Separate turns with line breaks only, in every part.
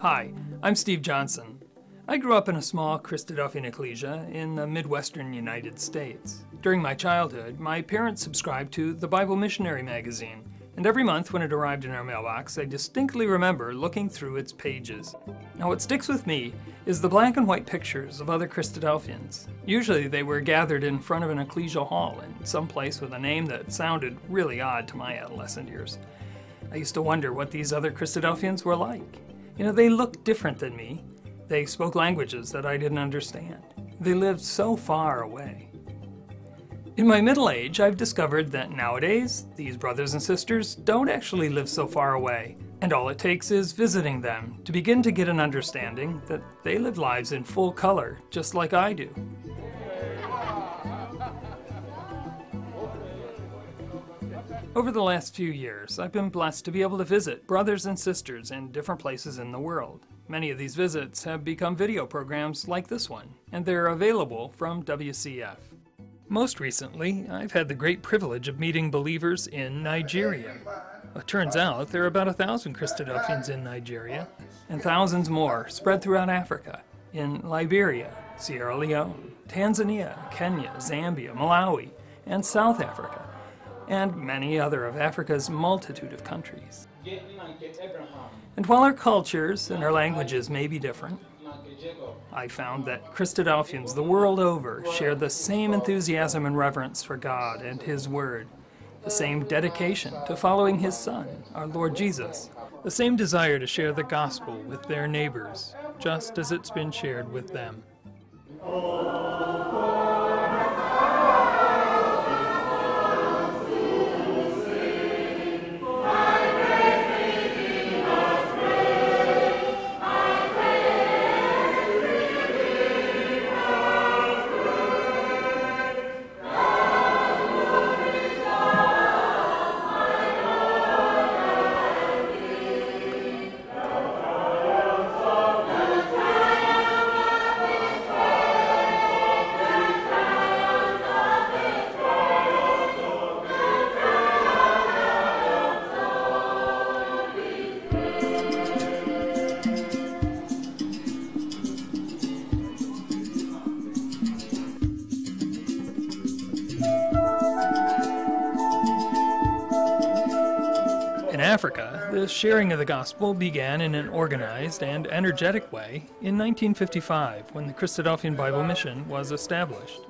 Hi, I'm Steve Johnson. I grew up in a small Cristadelfian ecclesia in the Midwestern United States. During my childhood, my parents subscribed to the Bible Missionary magazine, and every month when it arrived in our mailbox, I distinctly remember looking through its pages. Now what sticks with me is the black and white pictures of other Cristadelfians. Usually they were gathered in front of an ecclesial hall in some place with a name that sounded really odd to my adolescent years. I used to wonder what these other Cristadelfians were like. You know, they looked different than me. They spoke languages that I didn't understand. They lived so far away. In my middle age, I've discovered that nowadays, these brothers and sisters don't actually live so far away, and all it takes is visiting them to begin to get an understanding that they live lives in full color, just like I do. Over the last few years, I've been blessed to be able to visit brothers and sisters in different places in the world. Many of these visits have become video programs like this one, and they're available from WCF. Most recently, I've had the great privilege of meeting believers in Nigeria. It turns out there are about 1,000 Cristadelfians in Nigeria, and thousands more spread throughout Africa, in Liberia, Sierra Leone, Tanzania, Kenya, Zambia, Malawi, and South Africa, and many other of Africa's multitude of countries. And while our cultures and our languages may be different, I found that Cristadelfians the world over share the same enthusiasm and reverence for God and His Word, the same dedication to following His Son, our Lord Jesus, the same desire to share the gospel with their neighbors, just as it's been shared with them. In Africa, the sharing of the gospel began in an organized and energetic way in 1955 when the Cristadelfian Bible Mission was established.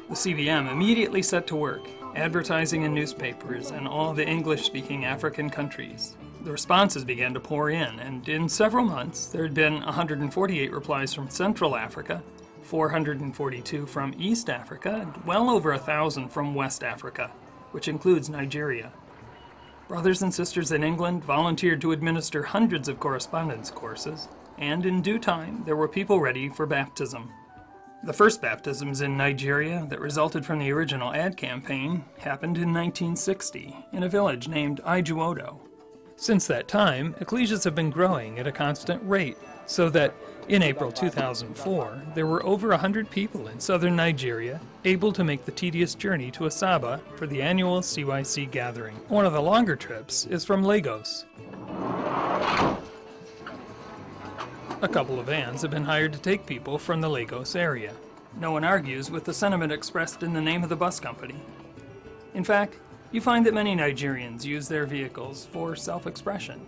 The CBM immediately set to work, advertising in newspapers in all the English-speaking African countries. The responses began to pour in, and in several months there had been 148 replies from Central Africa, 442 from East Africa, and well over 1,000 from West Africa, which includes Nigeria. Brothers and sisters in England volunteered to administer hundreds of correspondence courses, and in due time there were people ready for baptism. The first baptisms in Nigeria that resulted from the original ad campaign happened in 1960 in a village named Ijuodo. Since that time, ecclesias have been growing at a constant rate, so that in April 2004, there were over 100 people in southern Nigeria able to make the tedious journey to Asaba for the annual CYC gathering. One of the longer trips is from Lagos. A couple of vans have been hired to take people from the Lagos area. No one argues with the sentiment expressed in the name of the bus company. In fact, you find that many Nigerians use their vehicles for self-expression.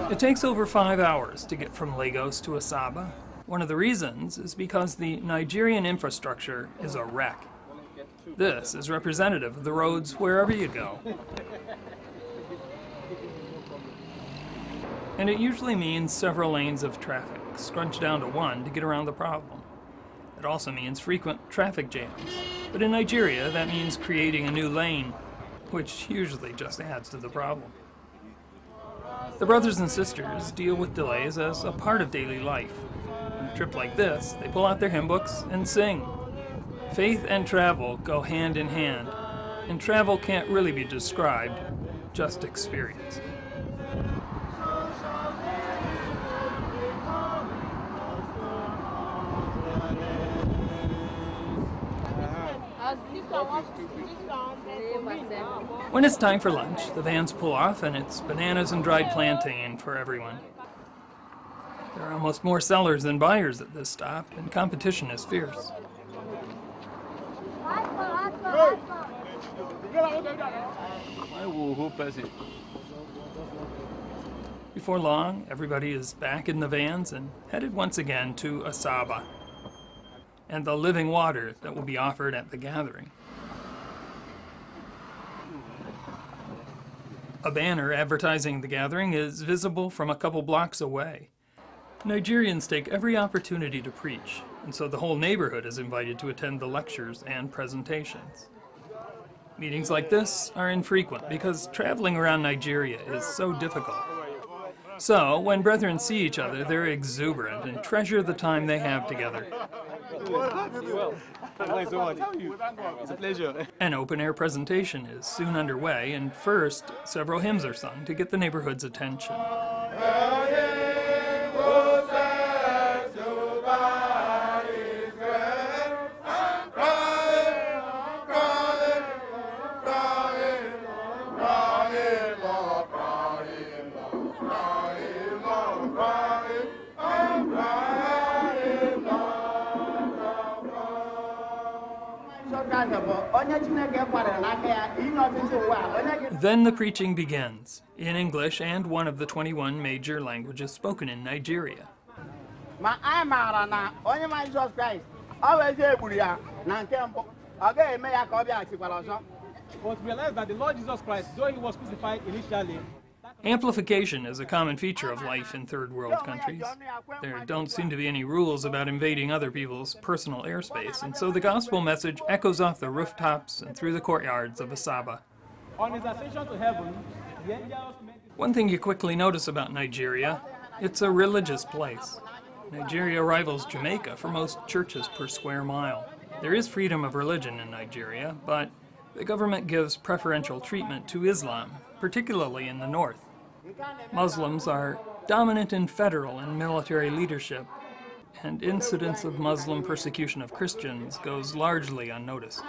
It takes over 5 hours to get from Lagos to Asaba. One of the reasons is because the Nigerian infrastructure is a wreck. This is representative of the roads wherever you go. And it usually means several lanes of traffic, scrunched down to one to get around the problem. It also means frequent traffic jams. But in Nigeria, that means creating a new lane, which usually just adds to the problem. The brothers and sisters deal with delays as a part of daily life. On a trip like this, they pull out their hymn books and sing. Faith and travel go hand in hand, and travel can't really be described, just experienced. When it's time for lunch, the vans pull off and it's bananas and dried plantain for everyone. There are almost more sellers than buyers at this stop, and competition is fierce. Before long, everybody is back in the vans and headed once again to Asaba and the living water that will be offered at the gathering. A banner advertising the gathering is visible from a couple blocks away. Nigerians take every opportunity to preach, and so the whole neighborhood is invited to attend the lectures and presentations. Meetings like this are infrequent because traveling around Nigeria is so difficult. So, when brethren see each other, they're exuberant and treasure the time they have together.
It's a pleasure.
An open-air presentation is soon underway, and first, several hymns are sung to get the neighborhood's attention. Then the preaching begins, in English and one of the 21 major languages spoken in Nigeria.
But realize that the Lord Jesus Christ, though he was crucified initially,
Amplification is a common feature of life in third world countries. There don't seem to be any rules about invading other people's personal airspace, and so the gospel message echoes off the rooftops and through the courtyards of Asaba.
on his ascension to heaven, the angels met his...
One thing you quickly notice about Nigeria, it's a religious place. Nigeria rivals Jamaica for most churches per square mile. There is freedom of religion in Nigeria, but the government gives preferential treatment to Islam, particularly in the north. Muslims are dominant in federal and military leadership, and incidents of Muslim persecution of Christians goes largely unnoticed.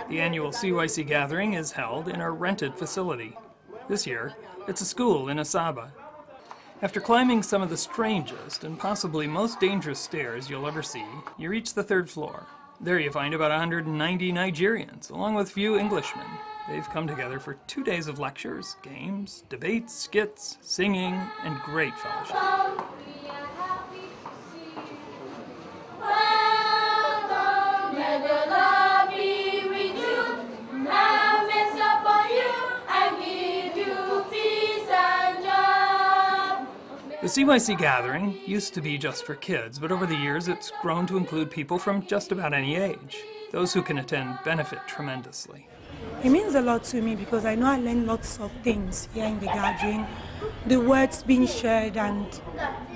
The annual CYC gathering is held in a rented facility. This year, it's a school in Asaba. After climbing some of the strangest and possibly most dangerous stairs you'll ever see, you reach the third floor. There you find about 190 Nigerians, along with few Englishmen. They've come together for 2 days of lectures, games, debates, skits, singing, and great fellowship. The CYC gathering used to be just for kids, but over the years it's grown to include people from just about any age. Those who can attend benefit tremendously.
It means a lot to me because I know I learn lots of things here in the gathering. The words being shared and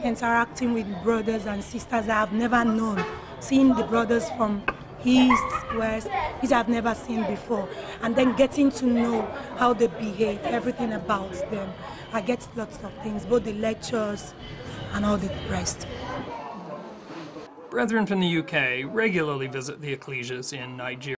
interacting with brothers and sisters that I've never known. Seeing the brothers from east, west, which I've never seen before. And then getting to know how they behave, everything about them. I get lots of things, both the lectures and all the rest.
Brethren from the UK regularly visit the ecclesias in Nigeria.